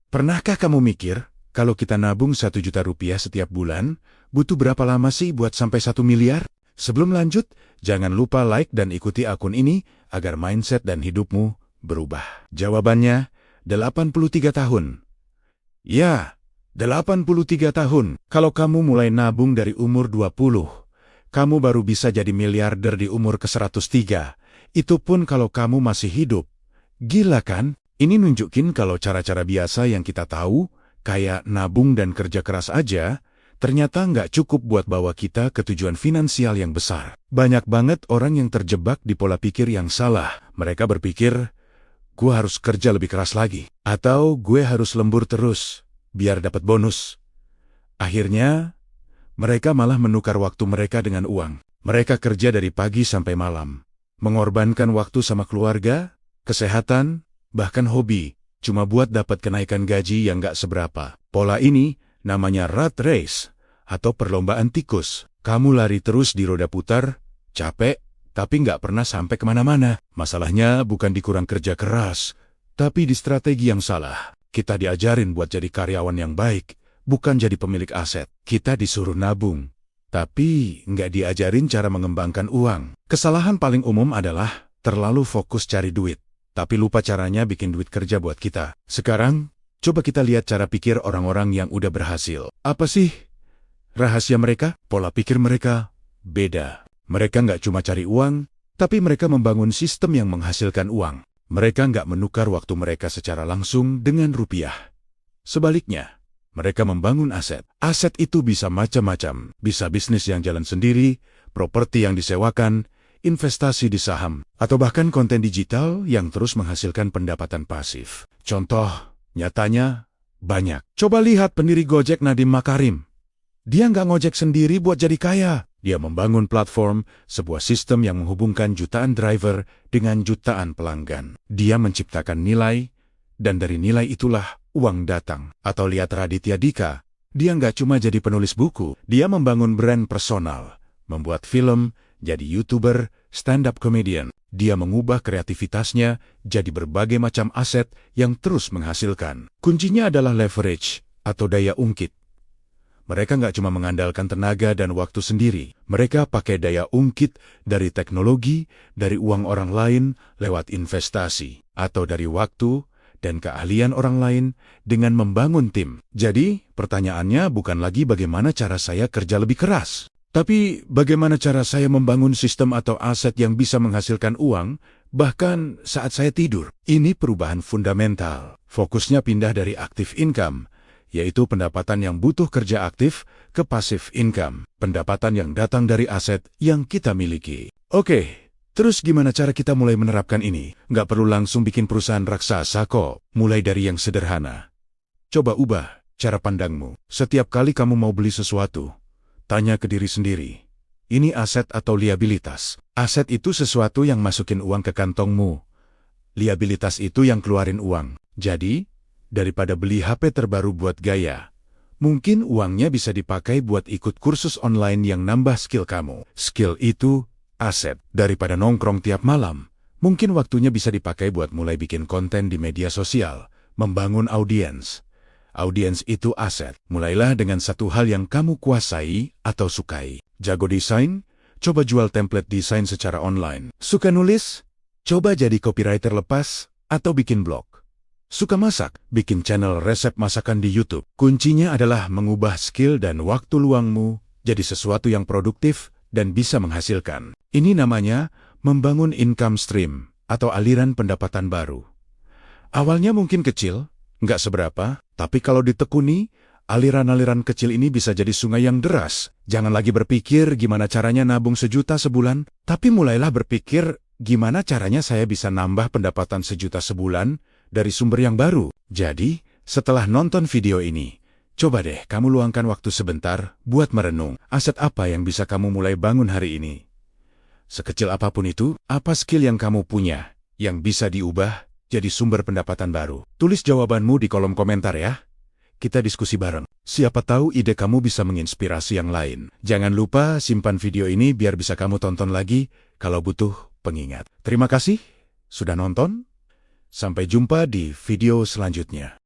Pernahkah kamu mikir, kalau kita nabung 1 juta rupiah setiap bulan, butuh berapa lama sih buat sampai 1 miliar? Sebelum lanjut, jangan lupa like dan ikuti akun ini, agar mindset dan hidupmu berubah. Jawabannya, 83 tahun. Ya, 83 tahun. Kalau kamu mulai nabung dari umur 20, kamu baru bisa jadi miliarder di umur ke-103. Itu pun kalau kamu masih hidup. Gila kan? Ini nunjukin kalau cara-cara biasa yang kita tahu, kayak nabung dan kerja keras aja, ternyata nggak cukup buat bawa kita ke tujuan finansial yang besar. Banyak banget orang yang terjebak di pola pikir yang salah. Mereka berpikir, gue harus kerja lebih keras lagi. Atau gue harus lembur terus, biar dapat bonus. Akhirnya, mereka malah menukar waktu mereka dengan uang. Mereka kerja dari pagi sampai malam, mengorbankan waktu sama keluarga, kesehatan, bahkan hobi, cuma buat dapat kenaikan gaji yang nggak seberapa. Pola ini namanya rat race, atau perlombaan tikus. Kamu lari terus di roda putar, capek, tapi nggak pernah sampai kemana-mana. Masalahnya bukan di kurang kerja keras, tapi di strategi yang salah. Kita diajarin buat jadi karyawan yang baik, bukan jadi pemilik aset. Kita disuruh nabung, tapi nggak diajarin cara mengembangkan uang. Kesalahan paling umum adalah terlalu fokus cari duit, tapi lupa caranya bikin duit kerja buat kita. Sekarang, coba kita lihat cara pikir orang-orang yang udah berhasil. Apa sih rahasia mereka? Pola pikir mereka beda. Mereka nggak cuma cari uang, tapi mereka membangun sistem yang menghasilkan uang. Mereka nggak menukar waktu mereka secara langsung dengan rupiah. Sebaliknya, mereka membangun aset. Aset itu bisa macam-macam. Bisa bisnis yang jalan sendiri, properti yang disewakan, investasi di saham, atau bahkan konten digital yang terus menghasilkan pendapatan pasif. Contoh nyatanya banyak. Coba lihat pendiri Gojek Nadiem Makarim. Dia nggak ngojek sendiri buat jadi kaya. Dia membangun platform, sebuah sistem yang menghubungkan jutaan driver dengan jutaan pelanggan. Dia menciptakan nilai, dan dari nilai itulah uang datang. Atau lihat Raditya Dika. Dia nggak cuma jadi penulis buku, dia membangun brand personal, membuat film, jadi YouTuber, stand-up comedian. Dia mengubah kreativitasnya jadi berbagai macam aset yang terus menghasilkan. Kuncinya adalah leverage atau daya ungkit. Mereka nggak cuma mengandalkan tenaga dan waktu sendiri. Mereka pakai daya ungkit dari teknologi, dari uang orang lain lewat investasi, atau dari waktu dan keahlian orang lain dengan membangun tim. Jadi, pertanyaannya bukan lagi bagaimana cara saya kerja lebih keras, tapi bagaimana cara saya membangun sistem atau aset yang bisa menghasilkan uang, bahkan saat saya tidur. Ini perubahan fundamental. Fokusnya pindah dari active income, yaitu pendapatan yang butuh kerja aktif, ke passive income, pendapatan yang datang dari aset yang kita miliki. Oke, terus gimana cara kita mulai menerapkan ini? Nggak perlu langsung bikin perusahaan raksasa kok, mulai dari yang sederhana. Coba ubah cara pandangmu. Setiap kali kamu mau beli sesuatu, tanya ke diri sendiri, ini aset atau liabilitas? Aset itu sesuatu yang masukin uang ke kantongmu. Liabilitas itu yang keluarin uang. Jadi, daripada beli HP terbaru buat gaya, mungkin uangnya bisa dipakai buat ikut kursus online yang nambah skill kamu. Skill itu aset. Daripada nongkrong tiap malam, mungkin waktunya bisa dipakai buat mulai bikin konten di media sosial, membangun audiens. Audiens itu aset. Mulailah dengan satu hal yang kamu kuasai atau sukai. Jago desain? Coba jual template desain secara online. Suka nulis? Coba jadi copywriter lepas atau bikin blog. Suka masak? Bikin channel resep masakan di YouTube. Kuncinya adalah mengubah skill dan waktu luangmu jadi sesuatu yang produktif dan bisa menghasilkan. Ini namanya membangun income stream atau aliran pendapatan baru. Awalnya mungkin kecil, nggak seberapa, tapi kalau ditekuni, aliran-aliran kecil ini bisa jadi sungai yang deras. Jangan lagi berpikir gimana caranya nabung 1 juta sebulan, tapi mulailah berpikir gimana caranya saya bisa nambah pendapatan 1 juta sebulan dari sumber yang baru. Jadi, setelah nonton video ini, coba deh kamu luangkan waktu sebentar buat merenung. Aset apa yang bisa kamu mulai bangun hari ini? Sekecil apapun itu, apa skill yang kamu punya yang bisa diubah jadi sumber pendapatan baru? Tulis jawabanmu di kolom komentar ya. Kita diskusi bareng. Siapa tahu ide kamu bisa menginspirasi yang lain. Jangan lupa simpan video ini biar bisa kamu tonton lagi kalau butuh pengingat. Terima kasih sudah nonton. Sampai jumpa di video selanjutnya.